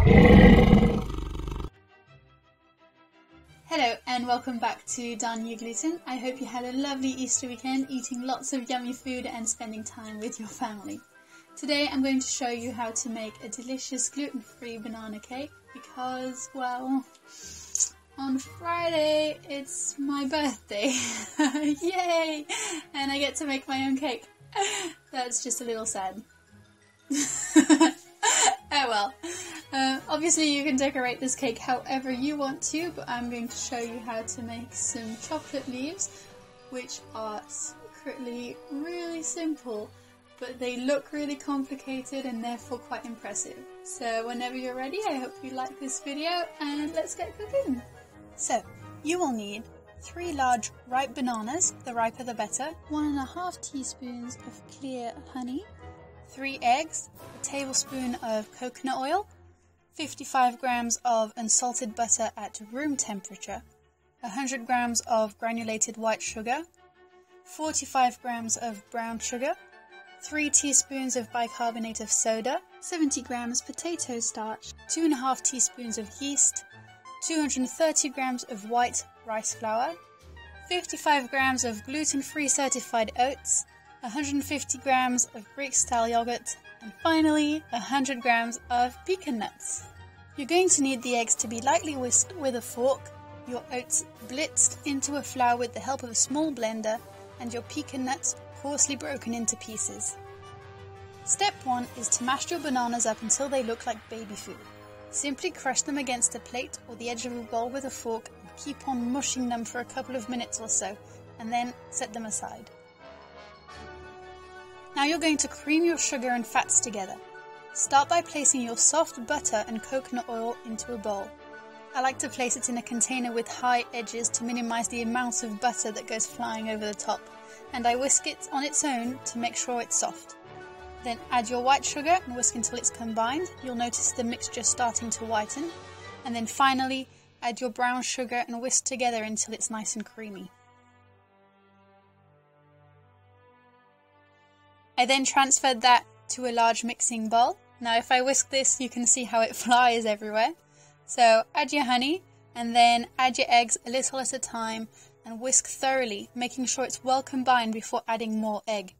Hello and welcome back to Darnyougluten. I hope you had a lovely Easter weekend eating lots of yummy food and spending time with your family. Today I'm going to show you how to make a delicious gluten-free banana cake because, well, on Friday it's my birthday. Yay! And I get to make my own cake. That's just a little sad. Oh well. Obviously you can decorate this cake however you want to, but I'm going to show you how to make some chocolate leaves, which are secretly really simple, but they look really complicated and therefore quite impressive. So whenever you're ready, I hope you like this video and let's get cooking. So, you will need 3 large ripe bananas, the riper the better, 1.5 teaspoons of clear honey, 3 eggs, a tablespoon of coconut oil, 55 grams of unsalted butter at room temperature, 100 grams of granulated white sugar, 45 grams of brown sugar, 3 teaspoons of bicarbonate of soda, 70 grams potato starch, 2.5 teaspoons of yeast, 230 grams of white rice flour, 55 grams of gluten-free certified oats, 150 grams of Greek-style yogurt, and finally 100 grams of pecan nuts. You're going to need the eggs to be lightly whisked with a fork, your oats blitzed into a flour with the help of a small blender, and your pecan nuts coarsely broken into pieces. Step 1 is to mash your bananas up until they look like baby food. Simply crush them against a plate or the edge of a bowl with a fork and keep on mushing them for a couple of minutes or so, and then set them aside. Now you're going to cream your sugar and fats together. Start by placing your soft butter and coconut oil into a bowl. I like to place it in a container with high edges to minimize the amount of butter that goes flying over the top, and I whisk it on its own to make sure it's soft. Then add your white sugar and whisk until it's combined. You'll notice the mixture starting to whiten. And then finally add your brown sugar and whisk together until it's nice and creamy. I then transferred that to a large mixing bowl. Now if I whisk this, you can see how it flies everywhere. So add your honey and then add your eggs a little at a time and whisk thoroughly, making sure it's well combined before adding more egg.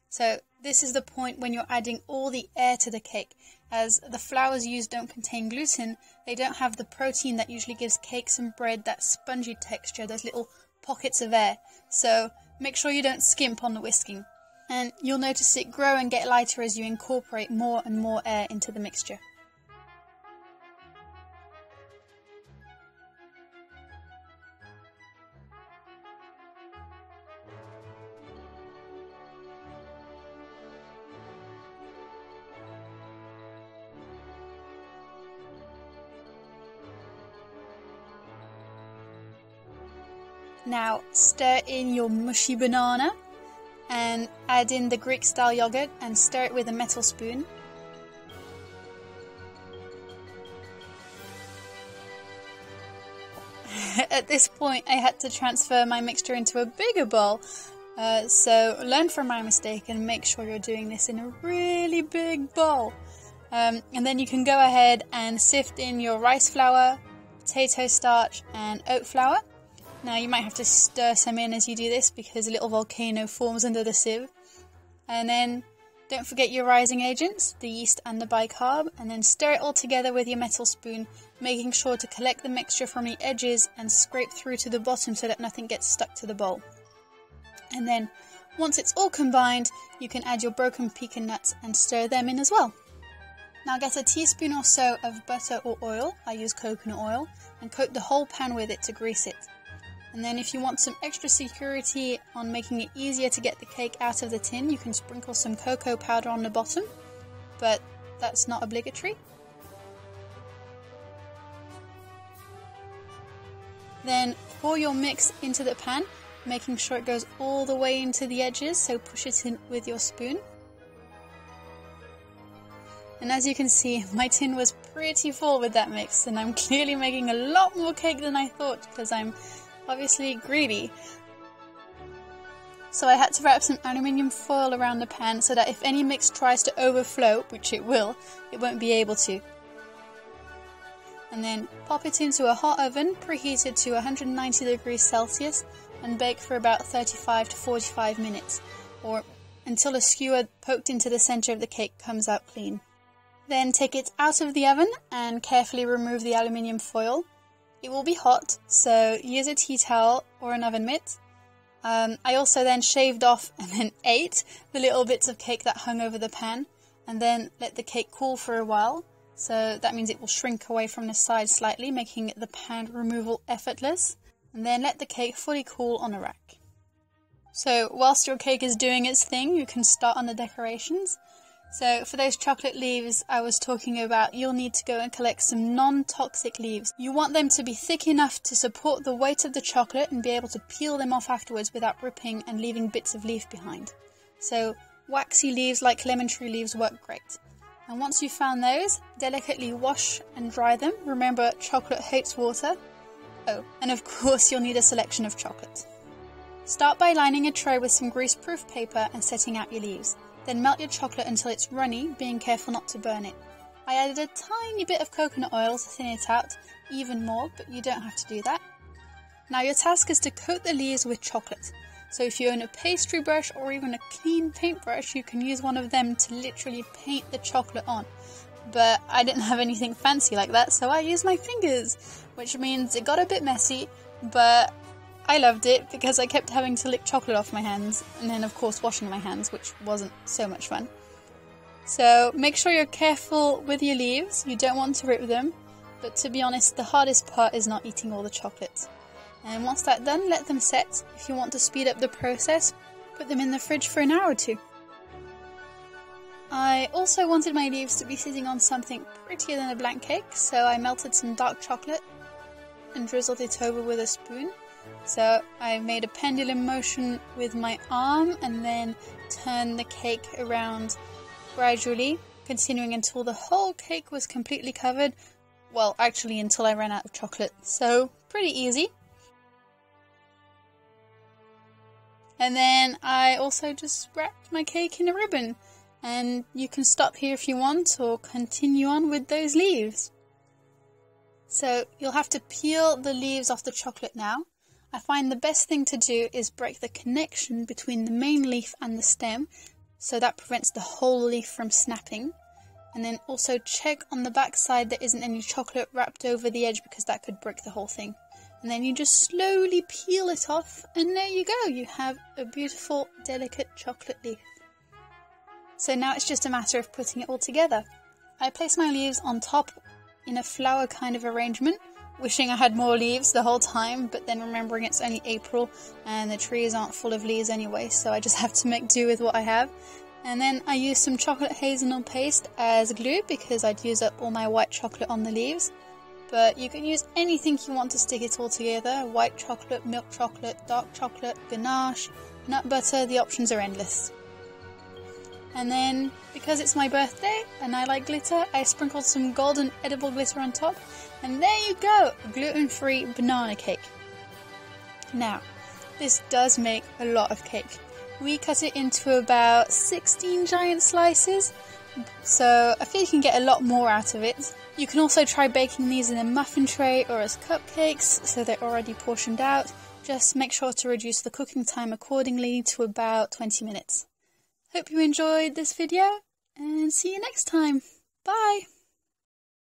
So this is the point when you're adding all the air to the cake. As the flours used don't contain gluten, they don't have the protein that usually gives cakes and bread that spongy texture, those little pockets of air. So make sure you don't skimp on the whisking. And you'll notice it grow and get lighter as you incorporate more and more air into the mixture. Now stir in your mushy banana and add in the Greek-style yogurt and stir it with a metal spoon. At this point I had to transfer my mixture into a bigger bowl, so learn from my mistake and make sure you're doing this in a really big bowl. And then you can go ahead and sift in your rice flour, potato starch and oat flour. Now you might have to stir some in as you do this because a little volcano forms under the sieve. And then don't forget your rising agents, the yeast and the bicarb, and then stir it all together with your metal spoon, making sure to collect the mixture from the edges and scrape through to the bottom so that nothing gets stuck to the bowl. And then once it's all combined, you can add your broken pecan nuts and stir them in as well. Now get a teaspoon or so of butter or oil, I use coconut oil, and coat the whole pan with it to grease it. And then if you want some extra security on making it easier to get the cake out of the tin, you can sprinkle some cocoa powder on the bottom, but that's not obligatory. Then pour your mix into the pan, making sure it goes all the way into the edges, so push it in with your spoon. And as you can see, my tin was pretty full with that mix, and I'm clearly making a lot more cake than I thought because I'm obviously greedy. So I had to wrap some aluminium foil around the pan so that if any mix tries to overflow, which it will, it won't be able to. and then pop it into a hot oven preheated to 190 degrees Celsius and bake for about 35 to 45 minutes, or until a skewer poked into the center of the cake comes out clean. Then take it out of the oven and carefully remove the aluminium foil. It will be hot, so use a tea towel or an oven mitt. I also then shaved off and then ate the little bits of cake that hung over the pan, and then let the cake cool for a while. So that means it will shrink away from the side slightly, making the pan removal effortless. And then let the cake fully cool on a rack. So whilst your cake is doing its thing, you can start on the decorations. So for those chocolate leaves I was talking about, you'll need to go and collect some non-toxic leaves. You want them to be thick enough to support the weight of the chocolate and be able to peel them off afterwards without ripping and leaving bits of leaf behind. So waxy leaves like lemon tree leaves work great. And once you've found those, delicately wash and dry them. Remember, chocolate hates water. Oh, and of course you'll need a selection of chocolate. Start by lining a tray with some grease-proof paper and setting out your leaves. Then melt your chocolate until it's runny, being careful not to burn it. I added a tiny bit of coconut oil to thin it out even more, but you don't have to do that. Now your task is to coat the leaves with chocolate. So if you own a pastry brush or even a clean paintbrush, you can use one of them to literally paint the chocolate on. But I didn't have anything fancy like that, so I used my fingers, which means it got a bit messy, but I loved it because I kept having to lick chocolate off my hands, and then of course washing my hands, which wasn't so much fun. So make sure you're careful with your leaves, you don't want to rip them, but to be honest, the hardest part is not eating all the chocolate. And once that's done, let them set. If you want to speed up the process, put them in the fridge for an hour or two. I also wanted my leaves to be sitting on something prettier than a blank cake, so I melted some dark chocolate and drizzled it over with a spoon. So I made a pendulum motion with my arm and then turned the cake around gradually, continuing until the whole cake was completely covered. Well, actually until I ran out of chocolate, so pretty easy. And then I also just wrapped my cake in a ribbon, and you can stop here if you want or continue on with those leaves. So you'll have to peel the leaves off the chocolate now. I find the best thing to do is break the connection between the main leaf and the stem, so that prevents the whole leaf from snapping. And then also check on the back side there isn't any chocolate wrapped over the edge, because that could break the whole thing. And then you just slowly peel it off, and there you go, you have a beautiful, delicate chocolate leaf. So now it's just a matter of putting it all together. I place my leaves on top in a flower kind of arrangement, wishing I had more leaves the whole time, but then remembering it's only April and the trees aren't full of leaves anyway, so I just have to make do with what I have. And then I used some chocolate hazelnut paste as glue because I'd used up all my white chocolate on the leaves. But you can use anything you want to stick it all together: white chocolate, milk chocolate, dark chocolate, ganache, nut butter, the options are endless. And then, because it's my birthday and I like glitter, I sprinkled some golden edible glitter on top, and there you go, a gluten-free banana cake. Now, this does make a lot of cake. We cut it into about 16 giant slices, so I feel you can get a lot more out of it. You can also try baking these in a muffin tray or as cupcakes, so they're already portioned out. Just make sure to reduce the cooking time accordingly to about 20 minutes. Hope you enjoyed this video, and see you next time. Bye!